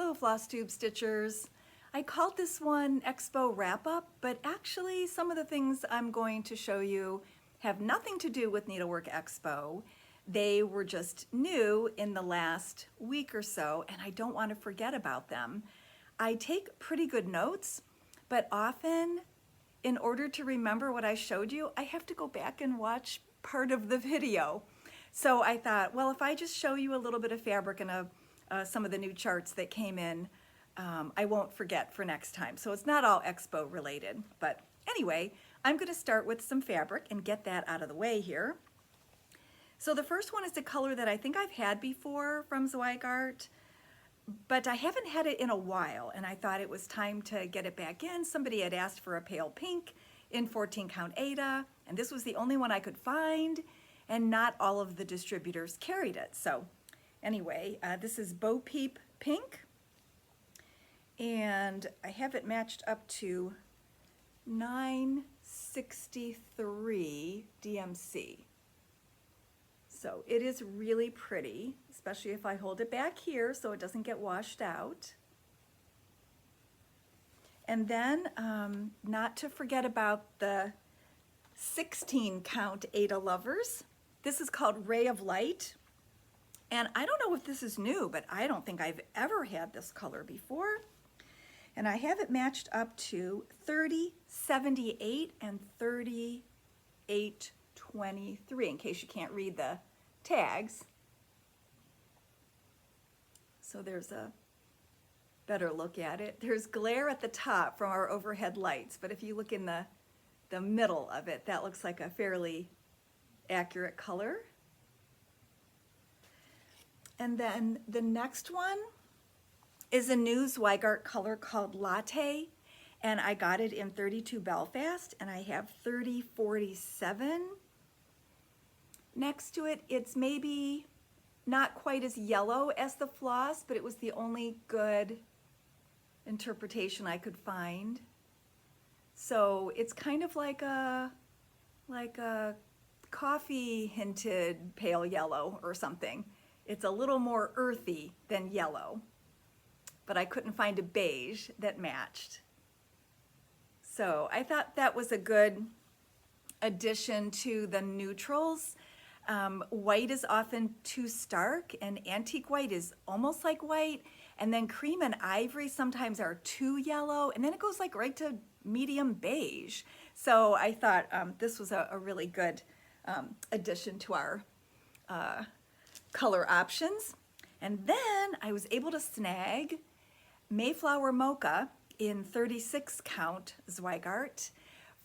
Hello, FlossTube Stitchers. I called this one Expo Wrap-Up, but actually some of the things I'm going to show you have nothing to do with Needlework Expo. They were just new in the last week or so, and I don't want to forget about them. I take pretty good notes, but often in order to remember what I showed you, I have to go back and watch part of the video. So I thought, well, if I just show you a little bit of fabric and some of the new charts that came in, I won't forget for next time. So it's not all Expo related, but anyway, I'm going to start with some fabric and get that out of the way here. So the first one is a color that I think I've had before from Zweigart, but I haven't had it in a while, and I thought it was time to get it back in. Somebody had asked for a pale pink in 14 count Aida, and this was the only one I could find, and not all of the distributors carried it. So anyway, this is Bo Peep Pink, and I have it matched up to 963 DMC. So it is really pretty, especially if I hold it back here so it doesn't get washed out. And then, not to forget about the 16 count Aida lovers. This is called Ray of Light. And I don't know if this is new, but I don't think I've ever had this color before. And I have it matched up to 3078 and 3823, in case you can't read the tags. So there's a better look at it. There's glare at the top from our overhead lights, but if you look in the middle of it, that looks like a fairly accurate color. And then the next one is a new Zweigart color called Latte, and I got it in 32 Belfast, and I have 3047. Next to it, it's maybe not quite as yellow as the floss, but it was the only good interpretation I could find. So it's kind of like a coffee hinted pale yellow or something. It's a little more earthy than yellow, but I couldn't find a beige that matched. So I thought that was a good addition to the neutrals. White is often too stark, and antique white is almost like white, and then cream and ivory sometimes are too yellow, and then it goes like right to medium beige. So I thought this was a really good addition to our color options. And then I was able to snag Mayflower Mocha in 36 count Zweigart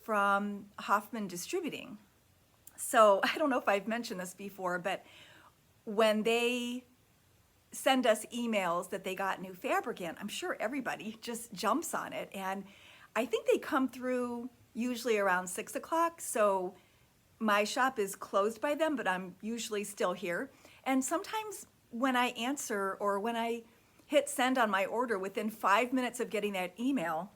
from Hoffman Distributing. So I don't know if I've mentioned this before, but when they send us emails that they got new fabric in, I'm sure everybody just jumps on it. And I think they come through usually around 6 o'clock. So my shop is closed by then, but I'm usually still here. And sometimes when I answer or when I hit send on my order, within 5 minutes of getting that email,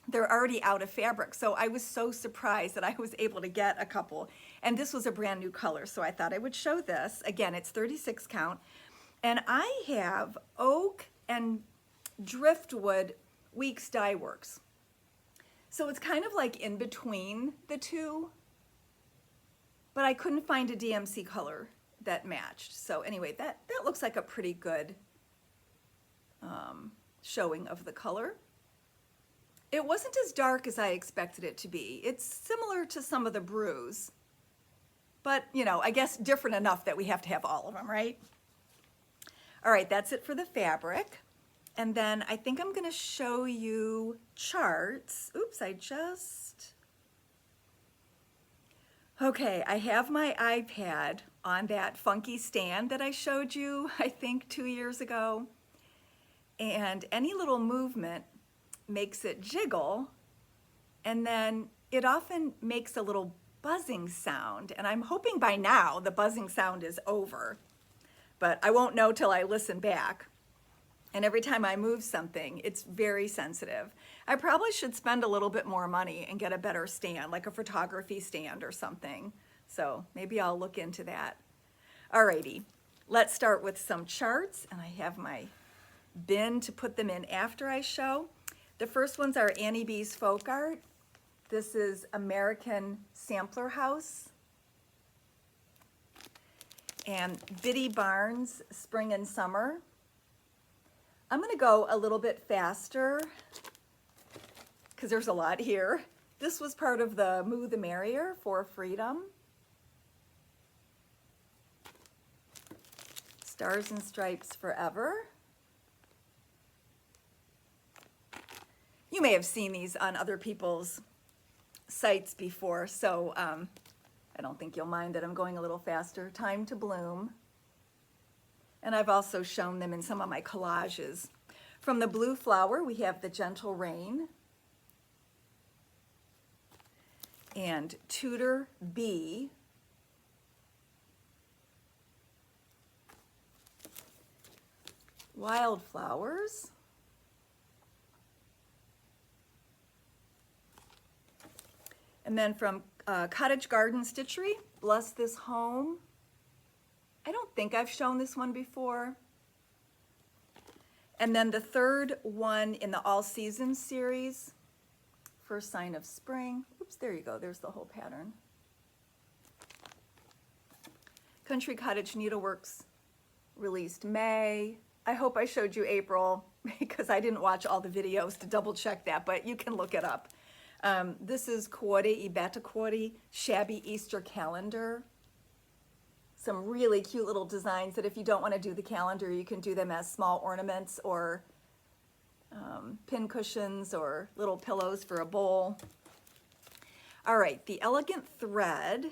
they're already out of fabric. So I was so surprised that I was able to get a couple. And this was a brand new color, so I thought I would show this. Again, it's 36 count. And I have oak and driftwood Weeks Dye Works. So it's kind of like in between the two, but I couldn't find a DMC color that matched. So anyway, that looks like a pretty good showing of the color. It wasn't as dark as I expected it to be. It's similar to some of the brews, but you know, I guess different enough that we have to have all of them, right? All right, that's it for the fabric. And then I think I'm gonna show you charts. Oops, Okay, I have my iPad on that funky stand that I showed you, I think 2 years ago. And any little movement makes it jiggle, and then it often makes a little buzzing sound. And I'm hoping by now the buzzing sound is over, but I won't know till I listen back. And every time I move something, it's very sensitive. I probably should spend a little bit more money and get a better stand, like a photography stand or something. So maybe I'll look into that. Alrighty, let's start with some charts, and I have my bin to put them in after I show. The first ones are Annie B's Folk Art. This is American Sampler House. And Biddy Barnes, Spring and Summer. I'm gonna go a little bit faster because there's a lot here. This was part of the Moo the Merrier for Freedom. Stars and Stripes Forever. You may have seen these on other people's sites before, so I don't think you'll mind that I'm going a little faster. Time to Bloom. And I've also shown them in some of my collages. From the Blue Flower, we have The Gentle Rain. And Tudor B. Wildflowers. And then from Cottage Garden Stitchery, Bless This Home. I don't think I've shown this one before. And then the third one in the All Seasons series, First Sign of Spring. Oops, there you go, there's the whole pattern. Country Cottage Needleworks released May. I hope I showed you April because I didn't watch all the videos to double check that, but you can look it up. This is Cuore y Batacuore Shabby Easter Calendar. Some really cute little designs that if you don't want to do the calendar, you can do them as small ornaments or pin cushions or little pillows for a bowl. All right, the Elegant Thread.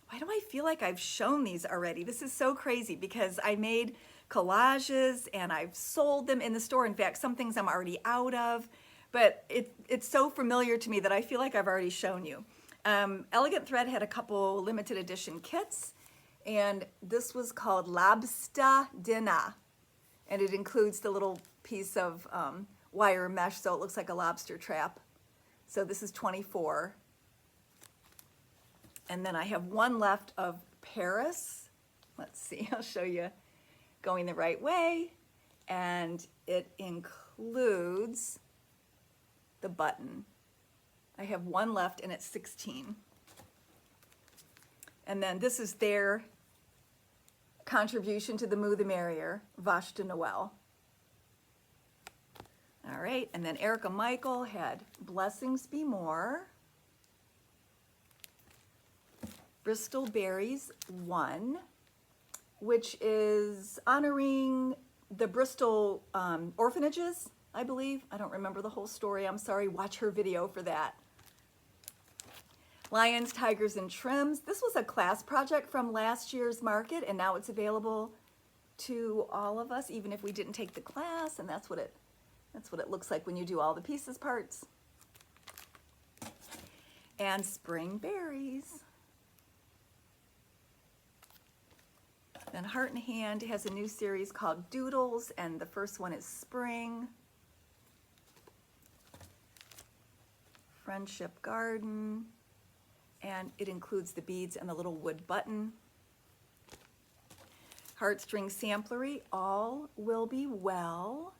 Why do I feel like I've shown these already? This is so crazy because I made collages and I've sold them in the store. In fact, some things I'm already out of, but it's so familiar to me that I feel like I've already shown you. Elegant Thread had a couple limited edition kits, and this was called Lobster Dinner, and it includes the little piece of wire mesh so it looks like a lobster trap. So this is 24. And then I have one left of Paris. Let's see, I'll show you going the right way. And it includes the button. I have one left and it's 16. And then this is their contribution to the Moo the Merrier, Vache de Noël. All right, and then Erica Michael had Blessings Be More. Bristol Berries 1, which is honoring the Bristol orphanages, I believe. I don't remember the whole story. I'm sorry. Watch her video for that. Lions, Tigers, and Trims. This was a class project from last year's market, and now it's available to all of us, even if we didn't take the class, and that's what it looks like when you do all the pieces parts. And Spring Berries. Then Heart and Hand has a new series called Doodles, and the first one is Spring. Friendship Garden, and it includes the beads and the little wood button. Heartstring Samplery, All Will Be Well.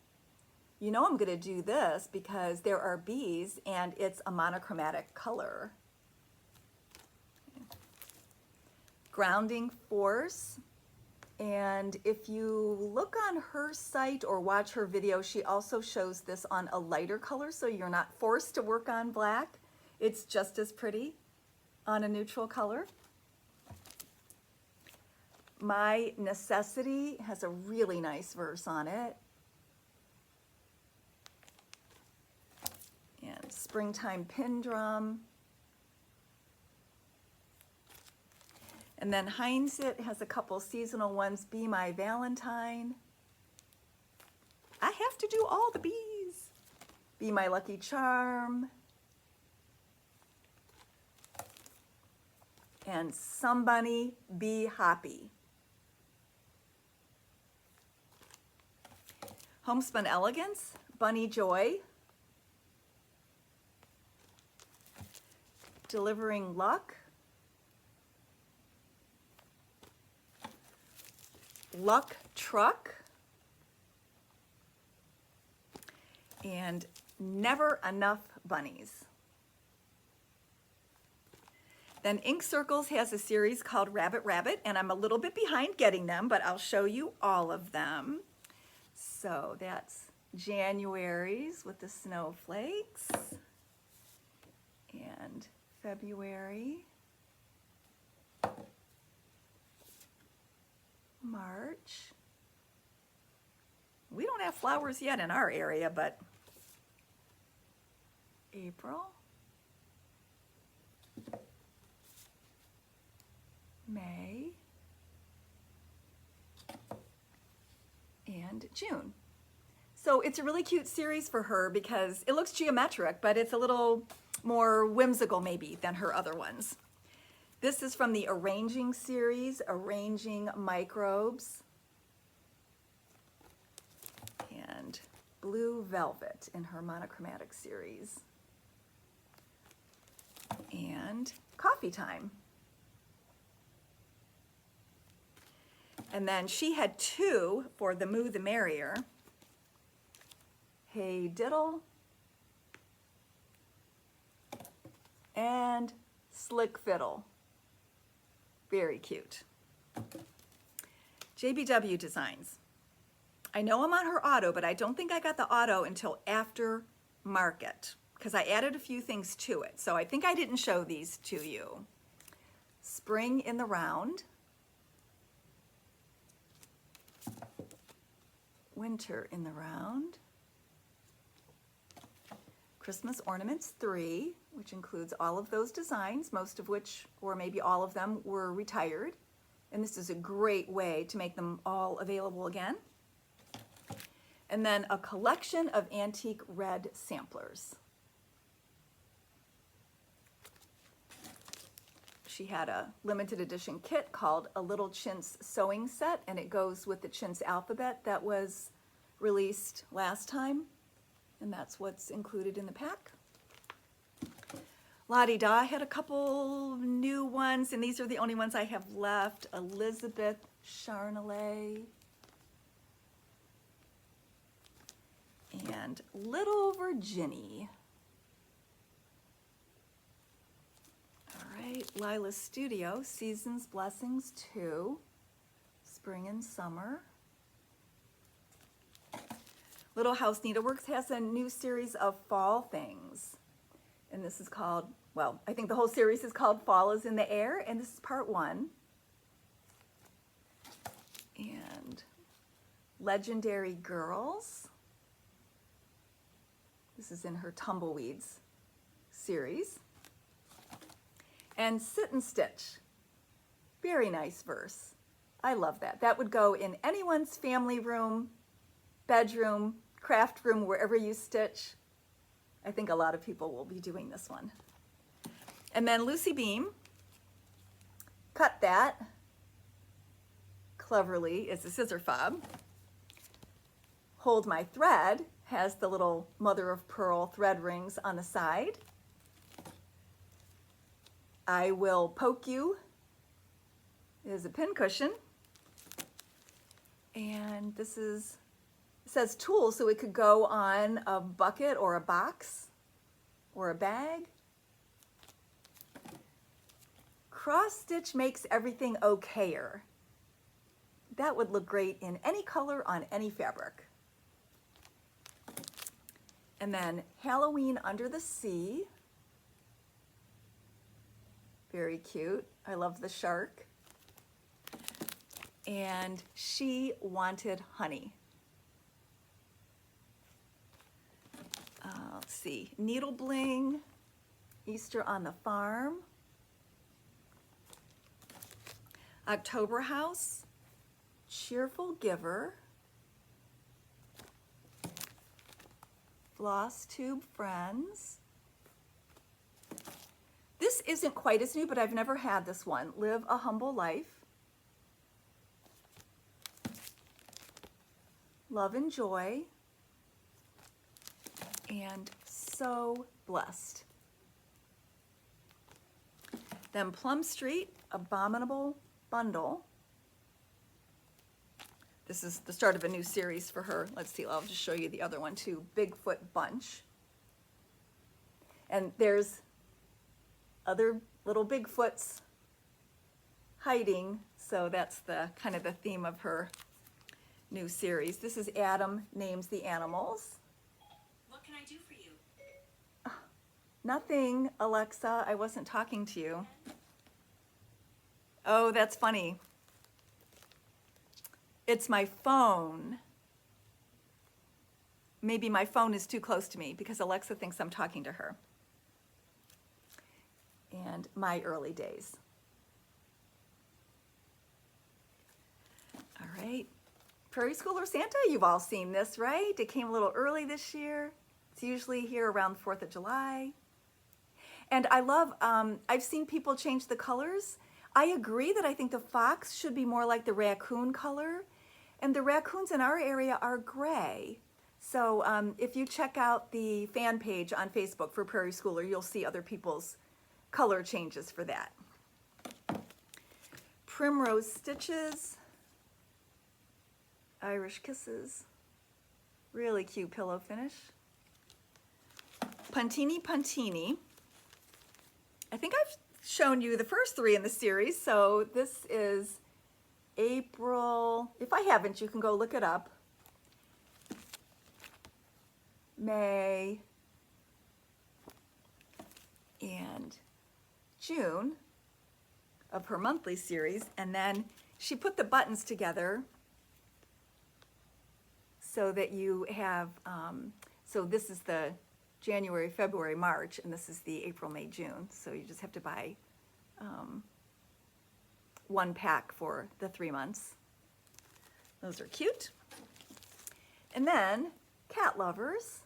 You know I'm going to do this because there are bees and it's a monochromatic color. Grounding Force. And if you look on her site or watch her video, she also shows this on a lighter color, so you're not forced to work on black. It's just as pretty on a neutral color. My Necessity has a really nice verse on it. And Springtime Pin Drum. And then Heinz It has a couple seasonal ones. Be My Valentine. I have to do all the bees. Be My Lucky Charm. And Somebody Be Happy. Homespun Elegance, Bunny Joy. Delivering Luck. Luck Truck. and Never Enough Bunnies. Then Ink Circles has a series called Rabbit Rabbit, and I'm a little bit behind getting them, but I'll show you all of them. So that's January's with the snowflakes, and February, March. We don't have flowers yet in our area, but April, May, and June. So it's a really cute series for her because it looks geometric, but it's a little more whimsical maybe than her other ones. This is from the Arranging series, Arranging Microbes, and Blue Velvet in her monochromatic series, and Coffee Time. And then she had two for The Moo the Merrier, Hey Diddle and Slick Fiddle. Very cute. JBW Designs. I know I'm on her auto, but I don't think I got the auto until after market because I added a few things to it. So I think I didn't show these to you. Spring in the Round, Winter in the Round, Christmas Ornaments 3, which includes all of those designs, most of which, or maybe all of them, were retired. And this is a great way to make them all available again. And then a collection of antique red samplers. She had a limited edition kit called A Little Chintz Sewing Set, and it goes with the Chintz alphabet that was released last time, and that's what's included in the pack. Lottie Da had a couple new ones, and these are the only ones I have left. Elizabeth Charnelay and Little Virginie. All right, Lillias Studio, Seasons Blessings 2, Spring and Summer. Little House Needleworks has a new series of fall things. And this is called, well, I think the whole series is called Fall is in the Air, and this is part 1. And Legendary Girls. This is in her Tumbleweeds series. And Sit and Stitch. Very nice verse. I love that. That would go in anyone's family room, bedroom, craft room, wherever you stitch. I think a lot of people will be doing this one. And then Lucy Beam cut that cleverly as a scissor fob. Hold My Thread has the little mother of pearl thread rings on the side. I Will Poke You is a pin cushion. And this is, it says tool, so it could go on a bucket or a box or a bag. Cross stitch makes everything okayer. That would look great in any color on any fabric. And then Halloween Under the Sea. Very cute. I love the shark. And She Wanted Honey. Let's see, Needle Bling, Easter on the Farm, October House, Cheerful Giver, FlossTube Friends. This isn't quite as new, but I've never had this one. Live a Humble Life, Love and Joy, and So Blessed. Then Plum Street, Abominable Bundle. This is the start of a new series for her. Let's see, I'll just show you the other one too. Bigfoot Bunch. And there's other little Bigfoots hiding, so that's the kind of the theme of her new series. This is Adam Names the Animals. What can I do for you? Nothing, Alexa. I wasn't talking to you. Oh, that's funny. It's my phone. Maybe my phone is too close to me because Alexa thinks I'm talking to her. And my early days. All right. Prairie Schooler Santa, you've all seen this, right? It came a little early this year. It's usually here around the 4th of July. And I love, I've seen people change the colors. I agree that I think the fox should be more like the raccoon color. And the raccoons in our area are gray. So if you check out the fan page on Facebook for Prairie Schooler, you'll see other people's color changes for that. Primrose Stitches. Irish Kisses. Really cute pillow finish. Puntini Puntini. I think I've shown you the first 3 in the series, so this is April. If I haven't, you can go look it up. May and June of her monthly series, and then she put the buttons together so that you have, so this is the January, February, March, and this is the April, May, June. So you just have to buy 1 pack for the 3 months. Those are cute. And then Cat Lovers,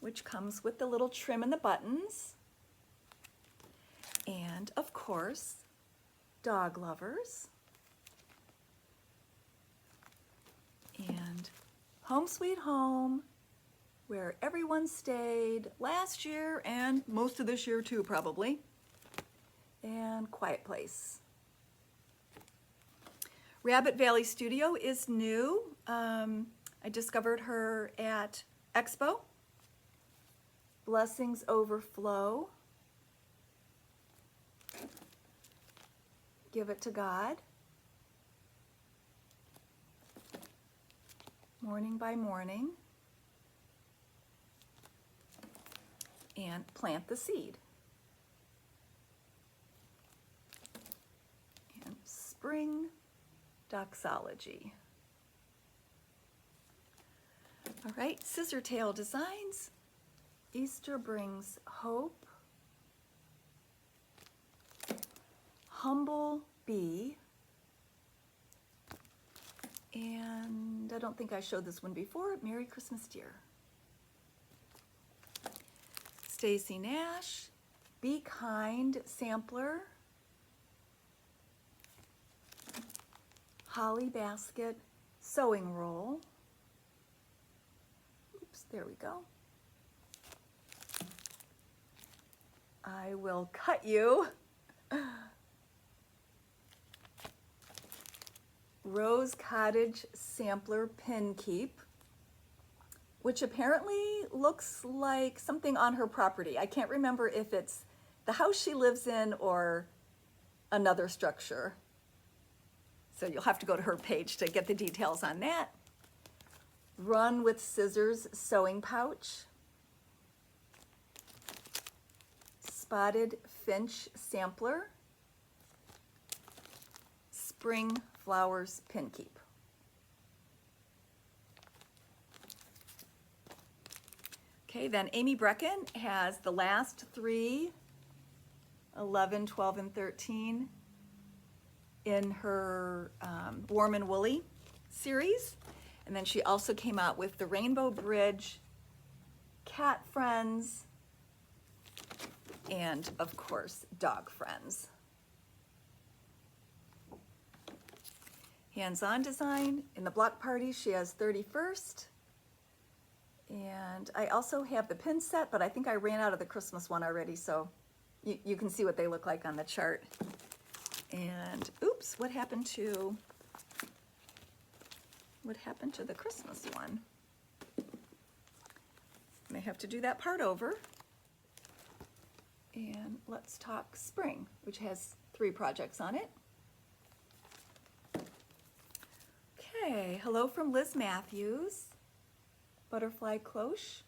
which comes with the little trim and the buttons. And of course, Dog Lovers. And Home Sweet Home, where everyone stayed last year and most of this year too, probably. And Quiet Place. Rabbit Valley Studio is new. I discovered her at Expo. Blessings Overflow. Give It to God. Morning by Morning. And Plant the Seed. And Spring Doxology. All right, Scissor Tail Designs. Easter Brings Hope. Humble Bee. And I don't think I showed this one before. Merry Christmas, Dear. Stacy Nash, Be Kind Sampler, Holly Basket Sewing Roll. Oops, there we go. I will cut you. Rose Cottage Sampler Pin Keep, which apparently looks like something on her property. I can't remember if it's the house she lives in or another structure. So you'll have to go to her page to get the details on that. Run with Scissors Sewing Pouch. Spotted Finch Sampler. Spring Flowers Pin Keep. Okay, then Amy Brecken has the last 3, 11, 12, and 13 in her Warm and Woolly series. And then she also came out with the Rainbow Bridge, Cat Friends, and of course, Dog Friends. Hands-on Design. In the block party, she has 31st. And I also have the pin set, but I think I ran out of the Christmas one already, so you can see what they look like on the chart. And oops, what happened to what happened to the Christmas one? May have to do that part over. And let's talk spring, which has 3 projects on it. Okay, hello from Liz Matthews. Butterfly cloche.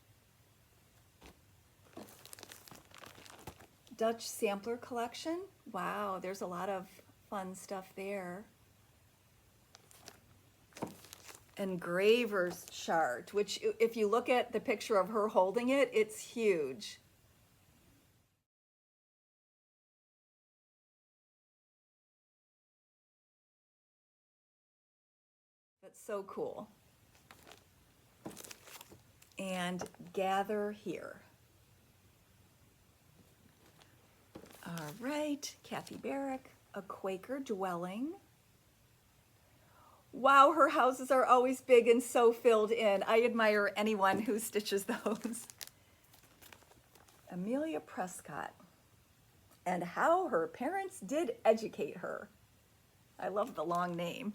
Dutch sampler collection. Wow, there's a lot of fun stuff there. Engraver's chart, which if you look at the picture of her holding it, it's huge. That's so cool. And Gather Here. All right, Kathy Barrick, A Quaker Dwelling. Wow, her houses are always big and so filled in. I admire anyone who stitches those. Amelia Prescott, and How Her Parents Did Educate Her. I love the long name.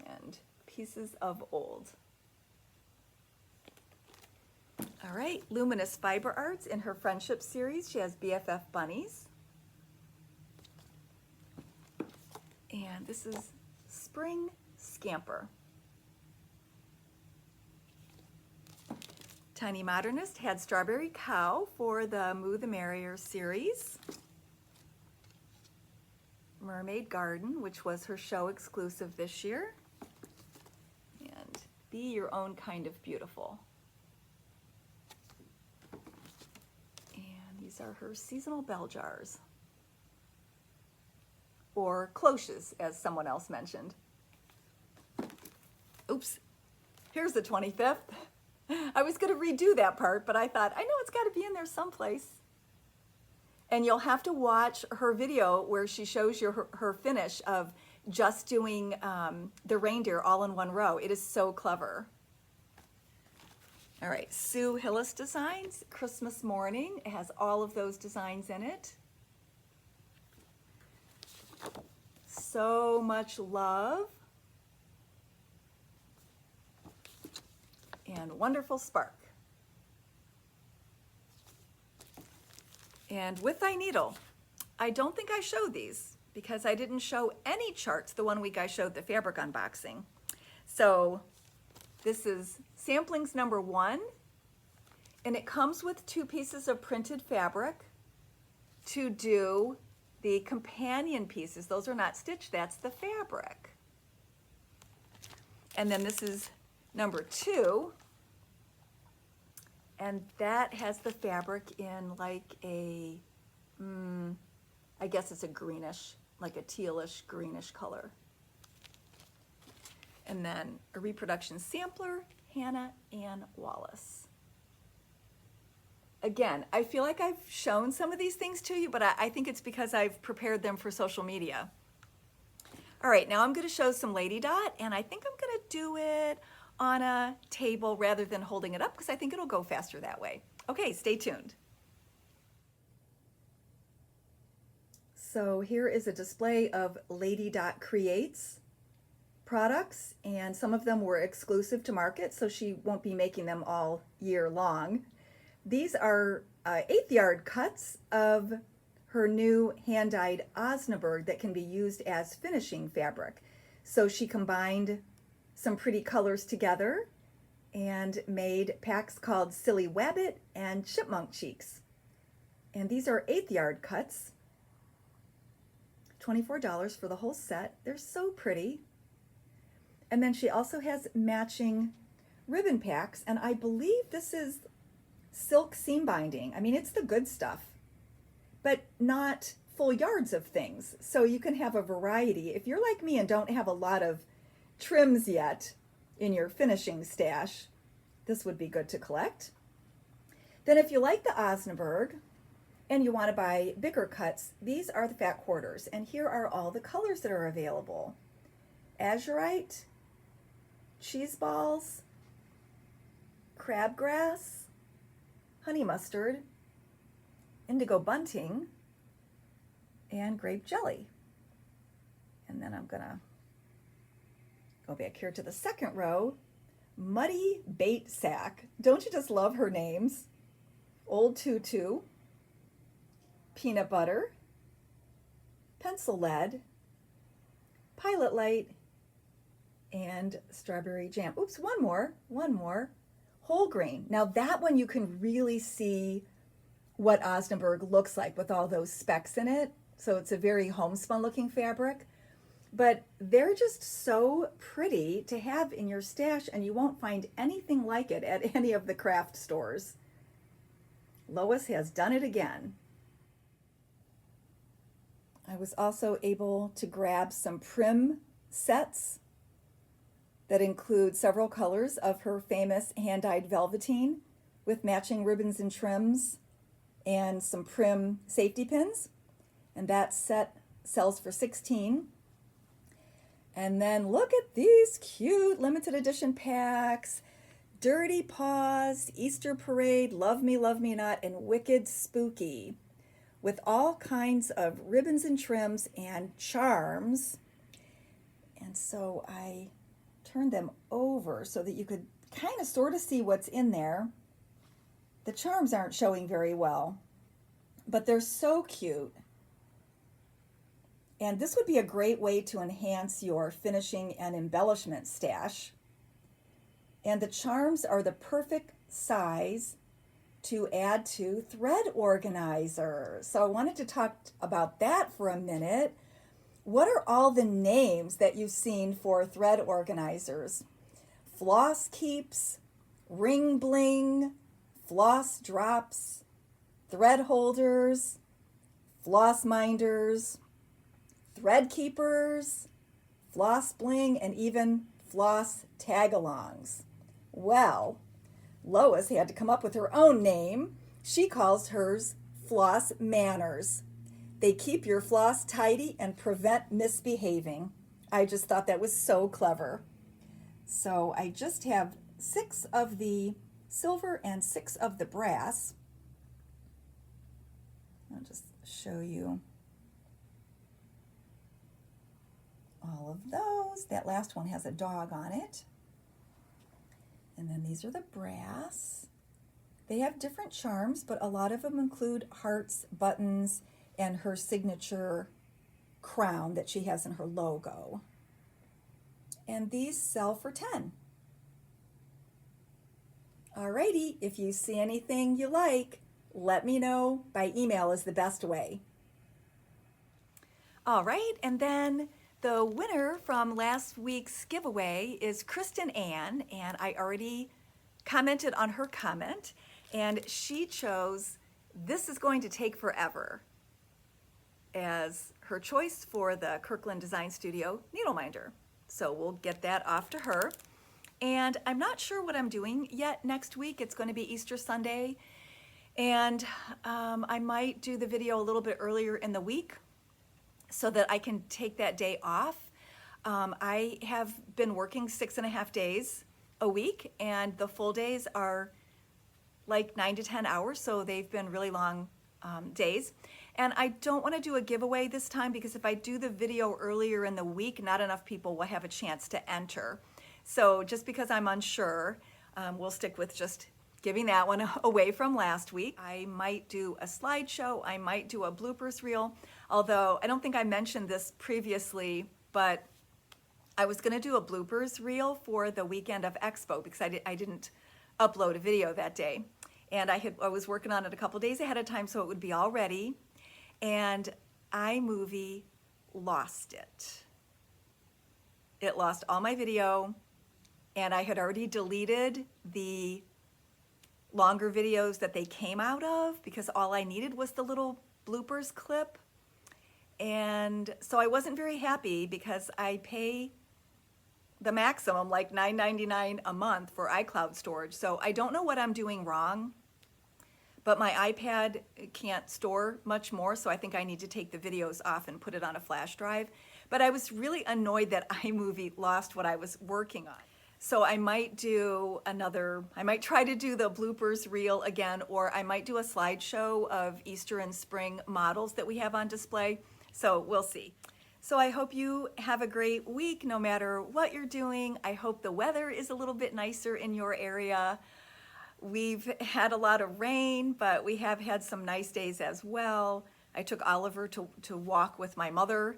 And Pieces of Old. All right, Luminous Fiber Arts in her Friendship series. She has BFF bunnies. And this is Spring Scamper. Tiny Modernist had Strawberry Cow for the Moo the Merrier series. Mermaid Garden, which was her show exclusive this year. And Be Your Own Kind of Beautiful. And these are her seasonal bell jars. Or cloches, as someone else mentioned. Oops, here's the 25th. I was going to redo that part, but I thought, I know it's got to be in there someplace. And you'll have to watch her video where she shows you her finish of just doing the reindeer all in one row. It is so clever. All right, Sue Hillis Designs, Christmas Morning. It has all of those designs in it. So Much Love. And Wonderful Spark. And With Thy Needle. I don't think I showed these because I didn't show any charts the one week I showed the fabric unboxing. So this is samplings number 1, and it comes with 2 pieces of printed fabric to do the companion pieces. Those are not stitched, that's the fabric. And then this is number 2, and that has the fabric in like a, I guess it's a greenish, like a tealish greenish color. And then a reproduction sampler, Hannah Ann Wallace. Again, I feel like I've shown some of these things to you, but I think it's because I've prepared them for social media. All right, now I'm going to show some Lady Dot, and I think I'm going to do it on a table rather than holding it up because I think it'll go faster that way. Okay, stay tuned. So here is a display of Lady Dot Creates products, and some of them were exclusive to market, so she won't be making them all year long. These are 1/8 yard cuts of her new hand-dyed Osnaburg that can be used as finishing fabric. So she combined some pretty colors together and made packs called Silly Wabbit and Chipmunk Cheeks. And these are 1/8 yard cuts, $24 for the whole set. They're so pretty. And then she also has matching ribbon packs, and I believe this is silk seam binding. I mean, it's the good stuff, but not full yards of things. So you can have a variety. If you're like me and don't have a lot of trims yet in your finishing stash, this would be good to collect. Then if you like the Osnaburg and you want to buy bigger cuts, these are the fat quarters, and here are all the colors that are available. Azurite, cheese balls, crabgrass, honey mustard, indigo bunting, and grape jelly. And then I'm gonna Go back here to the second row. Muddy Bait Sack. Don't you just love her names? Old Tutu, Peanut Butter, Pencil Lead, Pilot Light, and Strawberry Jam. Oops, one more. Whole Grain. Now that one you can really see what Osnaburg looks like with all those specks in it. So it's a very homespun looking fabric. But they're just so pretty to have in your stash, and you won't find anything like it at any of the craft stores. Lois has done it again. I was also able to grab some Prim sets that include several colors of her famous hand-dyed velveteen with matching ribbons and trims and some Prim safety pins. And that set sells for $16. And then look at these cute limited edition packs. Dirty Paws, Easter Parade, Love Me Not, and Wicked Spooky, with all kinds of ribbons and trims and charms. And so I turned them over so that you could kind of sort of see what's in there. The charms aren't showing very well, but they're so cute. And this would be a great way to enhance your finishing and embellishment stash. And the charms are the perfect size to add to thread organizers. So I wanted to talk about that for a minute. What are all the names that you've seen for thread organizers? Floss Keeps, Ring Bling, Floss Drops, Thread Holders, Floss Minders, Thread Keepers, Floss Bling, and even Floss Tagalongs. Well, Lois had to come up with her own name. She calls hers Floss Manners. They keep your floss tidy and prevent misbehaving. I just thought that was so clever. So I just have 6 of the silver and 6 of the brass. I'll just show you all of those. That last one has a dog on it. And then these are the brass. They have different charms, but a lot of them include hearts, buttons, and her signature crown that she has in her logo. And these sell for $10. Alrighty, if you see anything you like, let me know. By email is the best way. All right, and then the winner from last week's giveaway is Kristen Ann, and I already commented on her comment, and she chose This Is Going to Take Forever as her choice for the Kirkland Design Studio needle minder. So we'll get that off to her. And I'm not sure what I'm doing yet next week. It's going to be Easter Sunday, and I might do the video a little bit earlier in the week so that I can take that day off. I have been working 6.5 days a week, and the full days are like 9 to 10 hours, so they've been really long days. And I don't want to do a giveaway this time because if I do the video earlier in the week, not enough people will have a chance to enter. So just because I'm unsure, we'll stick with just giving that one away from last week. I might do a slideshow, I might do a bloopers reel, although I don't think I mentioned this previously, but I was going to do a bloopers reel for the weekend of Expo because I didn't upload a video that day. And I was working on it a couple days ahead of time so it would be all ready. And iMovie lost it. It lost all my video, and I had already deleted the longer videos that they came out of because all I needed was the little bloopers clip. And so I wasn't very happy because I pay the maximum, like $9.99 a month for iCloud storage. So I don't know what I'm doing wrong, but my iPad can't store much more, so I think I need to take the videos off and put it on a flash drive. But I was really annoyed that iMovie lost what I was working on. So I might try to do the bloopers reel again, or I might do a slideshow of Easter and spring models that we have on display. So we'll see. So I hope you have a great week no matter what you're doing. I hope the weather is a little bit nicer in your area. We've had a lot of rain, but we have had some nice days as well. I took Oliver to walk with my mother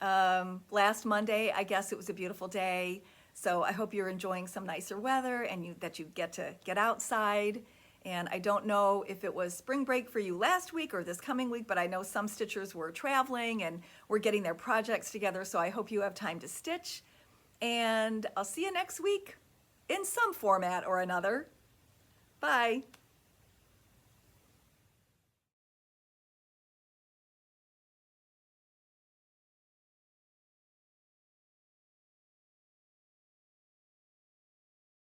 last Monday. I guess it was a beautiful day. So I hope you're enjoying some nicer weather and that you get to get outside. And I don't know if it was spring break for you last week or this coming week, but I know some stitchers were traveling and were getting their projects together. So I hope you have time to stitch. And I'll see you next week in some format or another. Bye.